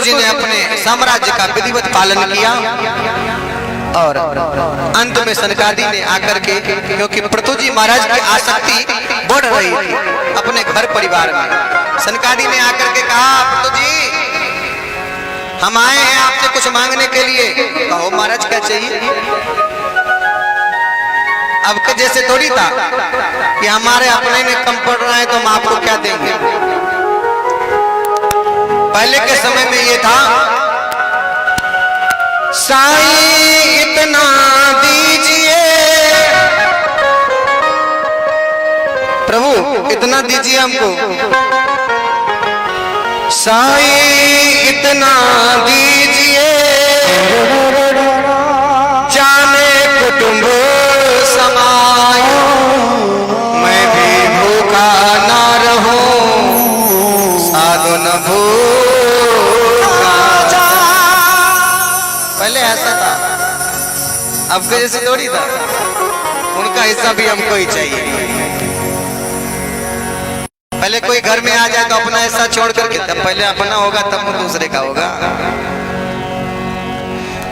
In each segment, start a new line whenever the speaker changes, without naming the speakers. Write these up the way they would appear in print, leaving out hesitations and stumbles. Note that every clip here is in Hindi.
जी ने अपने साम्राज्य का विधिवत पालन किया और अंत में सनकादि ने आकर के, क्योंकि पृथु जी महाराज की आसक्ति बढ़ रही थी अपने घर परिवार में, सनकादि ने आकर के कहा, पृथु जी हम आए हैं आपसे कुछ मांगने के लिए। कहो महाराज क्या चाहिए। अब के जैसे थोड़ी था कि हमारे अपने में कम पड़ रहा है तो हम आपको क्या देंगे। पहले के समय में ये था, साईं इतना दीजिए, प्रभु इतना दीजिए हमको, साईं इतना दीजिए, जाने कुटुंब समाए, मैं भी भूखा ना रहूं, साधु न भूखा। पहले ऐसा था, अब के जैसे थोड़ी था, उनका हिस्सा भी हमको ही चाहिए। पहले कोई घर में आ जाए तो अपना हिस्सा छोड़ करके, तब पहले अपना होगा तब दूसरे का होगा।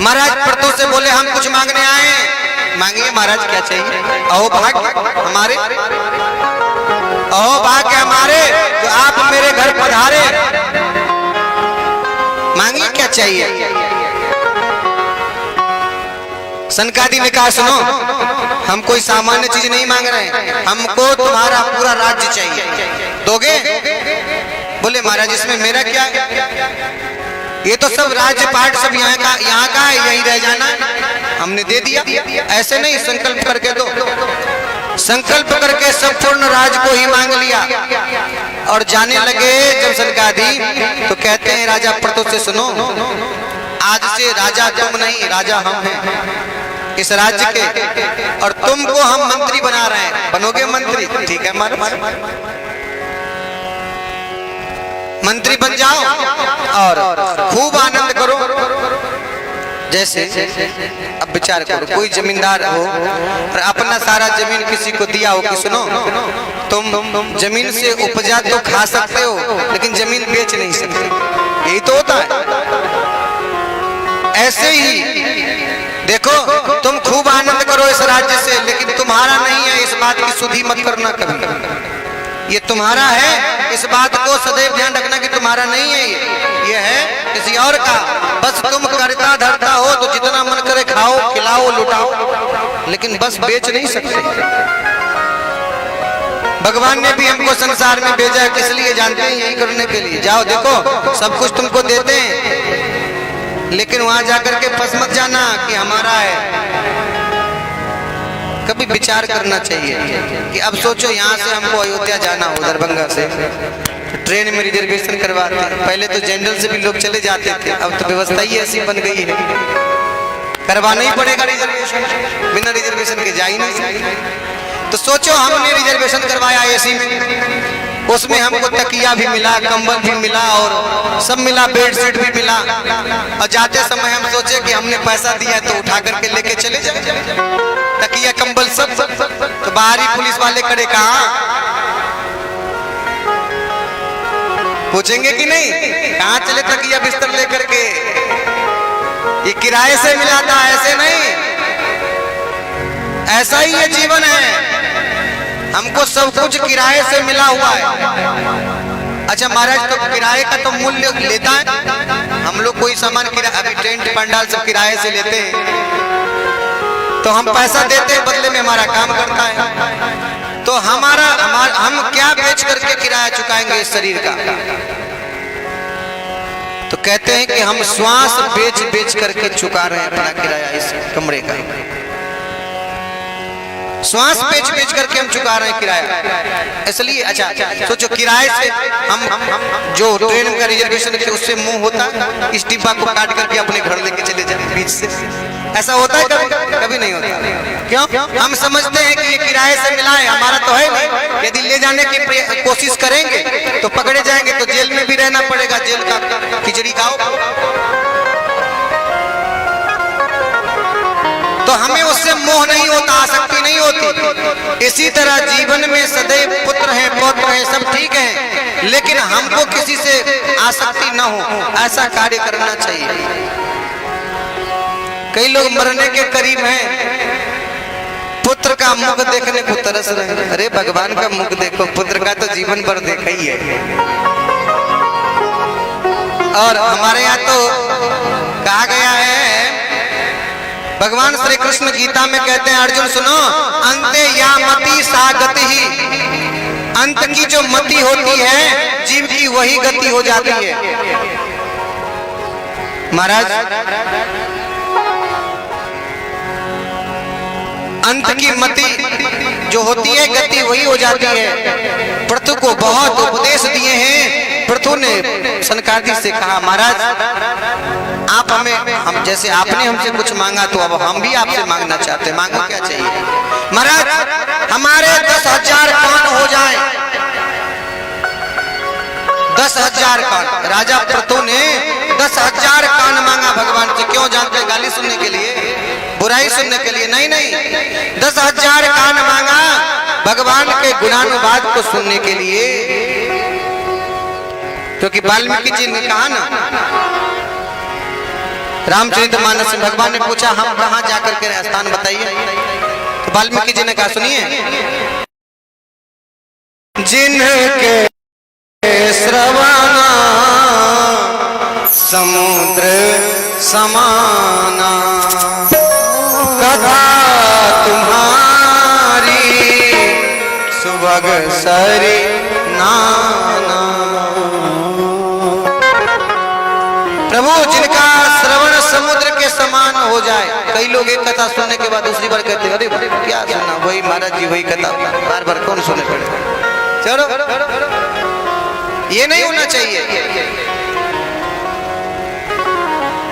महाराज पृथु से बोले हम कुछ मांगने आए हैं। मांगिए महाराज क्या चाहिए। अहो भाग्य हमारे, अहो भाग्य हमारे तो आप मेरे घर पधारे, मांगिए क्या चाहिए। सनकादि ने कहा सुनो, हम कोई सामान्य चीज नहीं मांग रहे हैं, हमको तुम्हारा पूरा राज्य चाहिए, दोगे। बोले महाराज इसमें मेरा क्या है, ये तो सब राज्य पाठ सब यहाँ का है, यही रह जाना। हमने दे दिया। ऐसे नहीं, संकल्प करके दो। संकल्प करके संपूर्ण राज को ही मांग लिया और जाने लगे जब सनकादि तो कहते हैं राजा पृथु से सुनो, आज से राजा तुम नहीं, राजा हम हैं इस राज्य के, और तुमको हम मंत्री बना रहे हैं, बनोगे मंत्री। ठीक है महाराज, मंत्री बन जाओ और खूब आनंद करो। जैसे अब विचार करो, कोई जमींदार हो और अपना सारा जमीन किसी को दिया हो कि सुनो तुम जमीन से उपजा तो खा सकते हो लेकिन जमीन बेच नहीं सकते, यही तो होता है। ऐसे ही देखो, तुम खूब आनंद करो इस राज्य से, लेकिन तुम्हारा नहीं है इस बात की सुधि मत करना कभी। ये तुम्हारा है, इस बात को सदैव ध्यान रखना कि तुम्हारा नहीं है, ये है किसी और का। बस तुम करता धरता हो तो जितना मन करे खाओ, खिलाओ, लुटाओ, लेकिन बस बेच नहीं सकते। भगवान ने भी हमको संसार में भेजा है, किस लिए जानते हैं, यही करने के लिए। जाओ देखो सब कुछ तुमको देते हैं, लेकिन वहां जाकर के फंस मत जाना कि हमारा है। कभी विचार करना चाहिए कि अब सोचो यहाँ से हमको अयोध्या जाना हो दरभंगा से, तो ट्रेन में रिजर्वेशन करवाते हैं। पहले तो जनरल से भी लोग चले जाते थे, अब तो व्यवस्था ही ऐसी बन गई है, करवाना ही पड़ेगा रिजर्वेशन, बिना रिजर्वेशन के जा ही नहीं सकते। तो सोचो हमने रिजर्वेशन करवाया एसी में, उसमें हमको तकिया भी मिला, कंबल भी मिला और सब मिला, बेडशीट भी मिला, और जाते समय हम सोचे कि हमने पैसा दिया तो उठा करके लेके चले जाए, तकिया कंबल सब। तो बाहरी पुलिस वाले खड़े, कहाँ पूछेंगे कि नहीं, कहाँ चले तकिया बिस्तर लेकर के, ये किराए से मिला था, ऐसे नहीं। ऐसा ही ये जीवन है, हमको सब कुछ किराए से मिला हुआ है। अच्छा महाराज, तो किराए का तो मूल्य लेता है, हम लोग कोई सामान किराए, अभी टेंट पंडाल सब किराए से लेते हैं, तो हम पैसा देते हैं, बदले में हमारा काम करता है। तो हम क्या बेच करके किराया चुकाएंगे इस शरीर का। तो कहते हैं कि हम श्वास बेच बेच करके चुका रहे हैं अपना किराया इस कमरे का, श्वास बेच बेच करके हम चुका रहे हैं किराया। इसलिए अच्छा सोचो, किराए से हम जो ट्रेन का रिजर्वेशन है उससे मुंह होता है, इस डिब्बा को काट करके अपने घर लेके चले जाए बीच से, ऐसा होता है कभी? कभी नहीं होता। क्यों? हम समझते हैं कि ये किराए से मिला है, हमारा तो है नहीं। यदि ले जाने की कोशिश करेंगे तो पकड़े जाएंगे, तो जेल में भी रहना पड़ेगा, जेल का खिचड़ी खाओ। तो हमें उससे मोह नहीं होता, आसक्ति नहीं होती। इसी तरह जीवन में सदैव पुत्र है, पौत्र है, सब ठीक है, लेकिन हमको किसी से आसक्ति न हो, ऐसा कार्य करना चाहिए। कई लोग मरने के करीब हैं, पुत्र का मुख देखने को तरस रहे हैं। अरे भगवान का मुख देखो, पुत्र का तो जीवन भर देखा ही है। और हमारे यहाँ तो कहा गया है, भगवान श्री कृष्ण गीता में कहते हैं, अर्जुन सुनो, अंते या मति सा गति ही, अंत की जो मति होती है जीव की वही गति हो जाती है। महाराज अंत की मति जो होती है गति वही हो जाती है। पृथु को बहुत उपदेश दिए हैं। पृथु ने सनकादिक से कहा, महाराज आप हम जैसे आपने हमसे कुछ मांगा तो अब हम भी आपसे मांगना चाहते हैं, मांगो क्या चाहिए। महाराज हमारे 10,000 कान हो जाए, 10,000 कान। राजा पृथु ने 10,000 कान मांगा भगवान से। क्यों जानते हैं? गाली सुनने के लिए, बुराई सुनने के लिए नहीं, 10,000 कान मांगा भगवान के गुणानुवाद को सुनने के लिए। क्योंकि वाल्मीकि जी ने कहा ना, रामचरितमानस में भगवान ने पूछा हम कहाँ जाकर के स्थान बताइए, तो वाल्मीकि जी ने कहा सुनिए, जिनके श्रवणा समुद्र समाना, कथा तुम्हारी सुभग सरी नाना। प्रभु जिनका श्रवण समुद्र के समान हो जाए। कई लोग एक कथा सुनने के बाद दूसरी बार कहते हैं, अरे क्या सुनना, वही महाराज जी वही कथा बार बार कौन सुने पड़े। चलो ये नहीं होना चाहिए।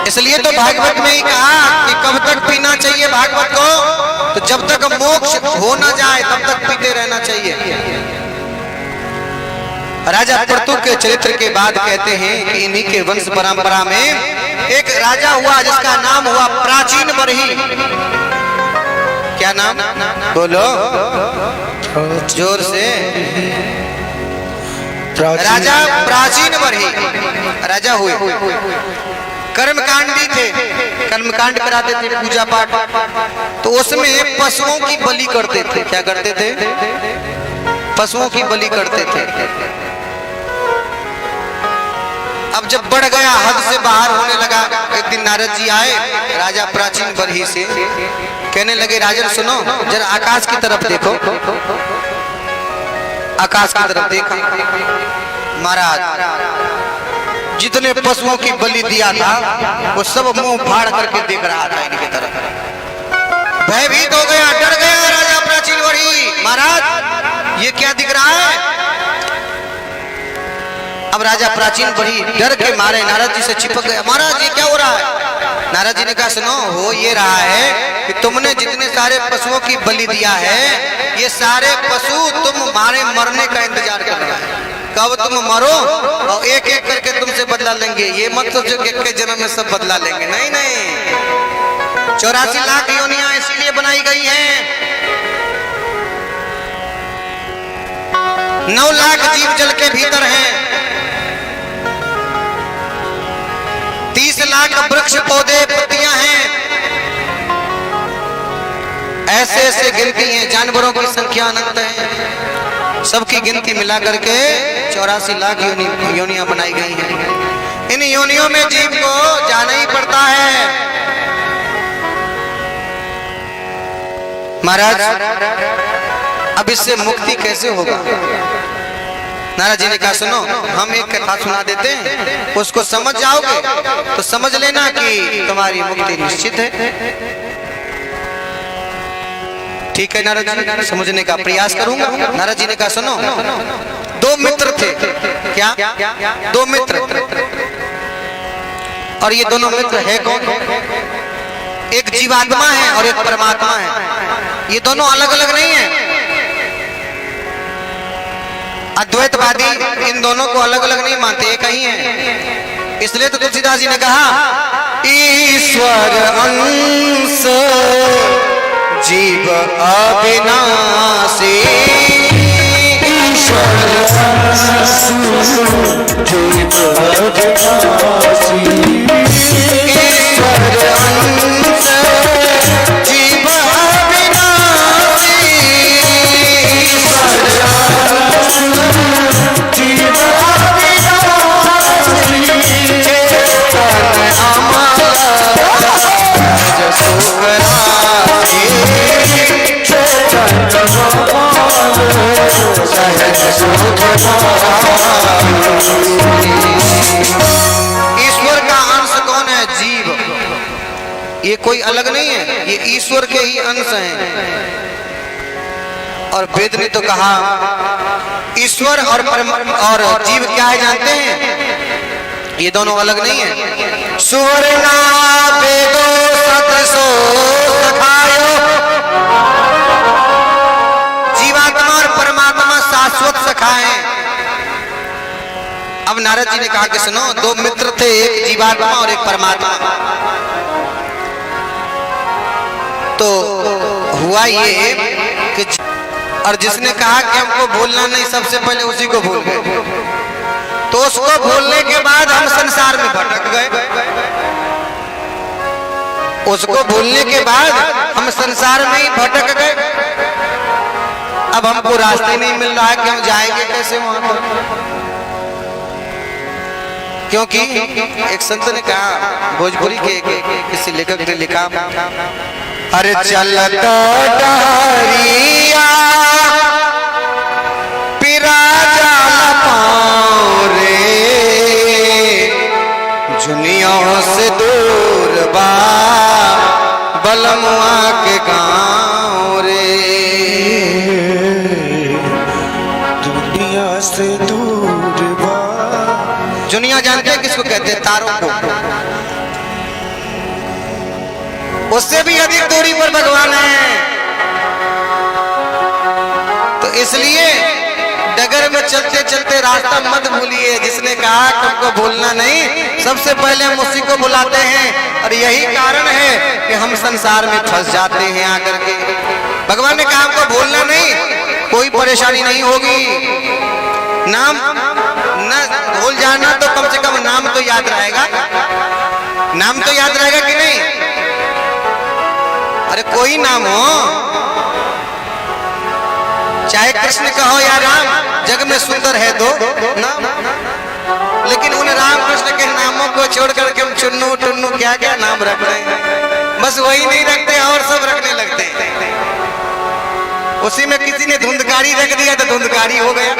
इसलिए तो भागवत में ही कहा कि कब तक पीना चाहिए भागवत को, तो जब तक मोक्ष हो ना जाए तब तक पीते रहना चाहिए। राजा पृथु के चरित्र के बाद कहते हैं कि इन्हीं के वंश परंपरा में एक राजा हुआ जिसका नाम हुआ प्राचीन बरही। क्या नाम? बोलो जोर से। राजा प्राचीन बरही राजा हुए, कर्मकांडी थे, कर्मकांड कराते थे, पूजा पाठ। तो उसमें पशुओं की बलि करते थे। क्या करते थे? पशुओं की बलि करते थे। अब जब बढ़ गया, हद से बाहर होने लगा, एक दिन नारद जी आए राजा प्राचीन बरही से, कहने लगे राजन सुनो, जरा आकाश की तरफ देखो। आकाश की तरफ देखा, महाराज जितने पशुओं की बलि दिया था वो सब मुंह फाड़ करके देख रहा था इनकी तरफ। भयभीत हो गया, डर गया राजा प्राचीन बरही, महाराज ये क्या दिख रहा है। अब राजा प्राचीन बरही डर के मारे नारद जी से चिपक गया, महाराज ये क्या हो रहा है। नारद जी ने कहा सुनो, हो ये रहा है कि तुमने जितने सारे पशुओं की बलि दिया है, ये सारे पशु तुम्हारे मरने का इंतजार कर रहे हैं। कब तुम मरो और एक एक करके तुमसे बदला लेंगे। ये मत सोचो कि एक जन्म में सब बदला लेंगे, नहीं नहीं। 84 लाख योनियां इसीलिए बनाई गई हैं। 9 लाख जीव जल के भीतर हैं, 30 लाख वृक्ष पौधे पत्तियां हैं। ऐसे ऐसे गिनती है, जानवरों की संख्या अनंत है। सबकी गिनती मिला करके 84 लाख योनियां बनाई गई हैं। इन योनियों में जीव को जाना ही पड़ता है। महाराज अब इससे मुक्ति कैसे होगा। नारद जी ने कहा सुनो, हम एक कथा सुना देते हैं, उसको समझ जाओगे तो समझ लेना कि तुम्हारी मुक्ति निश्चित है। ठीक है नारद जी, समझने का प्रयास करूंगा। नारद जी ने कहा सुनो, 2 मित्र थे। क्या? 2 मित्र। और ये दोनों मित्र है कौन? एक जीवात्मा है और एक परमात्मा है। ये दोनों अलग अलग नहीं है। अद्वैतवादी इन दोनों को अलग अलग नहीं मानते, एक ही है। इसलिए तो तुलसीदास जी ने कहा ईश्वर अंश जीव अविनाशी। ईश्वर का अंश कौन है? जीव। ये कोई अलग नहीं है, ये ईश्वर के ही अंश हैं। और वेद ने तो कहा ईश्वर और जीव क्या है जानते हैं? ये दोनों अलग नहीं है। सुवर्णा वेदो सदृशो सखायो। जीवात्मा और परमात्मा शाश्वत सखा है। अब नारद जी ने कहा कि सुनो, दो मित्र थे, एक जीवात्मा और एक परमात्मा। तो हुआ ये कि और जिसने कहा कि हमको भूलना नहीं, सबसे पहले उसी को भूल गए। तो उसको भूलने के बाद हम संसार में भटक गए। उसको भूलने के बाद हम संसार में ही भटक गए। अब हमको रास्ते नहीं मिल रहा है कि हम जाएंगे कैसे वहां पर। क्योंकि एक संत ने कहा, भोजपुरी के किसी लेखक ने लिखा, अरे चलत डहरिया पिरा जाला पाँव रे, जुनियों से दूर बा बलमुआ के गाँव रे। दुनिया से दूर बा। दुनिया जानते हैं किसको कहते हैं? तारों को। उससे भी अधिक दूरी पर भगवान है। तो इसलिए डगर में चलते चलते रास्ता मत भूलिए। जिसने कहा तुमको भूलना नहीं, सबसे पहले हम उसी को बुलाते हैं। और यही कारण है कि हम संसार में फंस जाते हैं आकर के। भगवान ने कहा हमको भूलना नहीं, कोई परेशानी नहीं होगी। नाम न भूल जाना तो कम से कम नाम तो याद रहेगा। नाम तो याद रहेगा कि नहीं? अरे कोई नाम हो, चाहे कृष्ण कहो या राम, जग में सुंदर है दो नाम। लेकिन उन राम कृष्ण के नामों को छोड़ करके हम चुन्नू टुन्नू क्या क्या नाम रख रहे हैं। बस वही नहीं रखते और सब रखने लगते हैं। उसी में किसी ने धुंधकारी रख दिया तो धुंधकारी हो गया।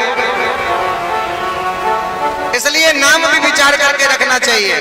इसलिए नाम भी विचार करके रखना चाहिए।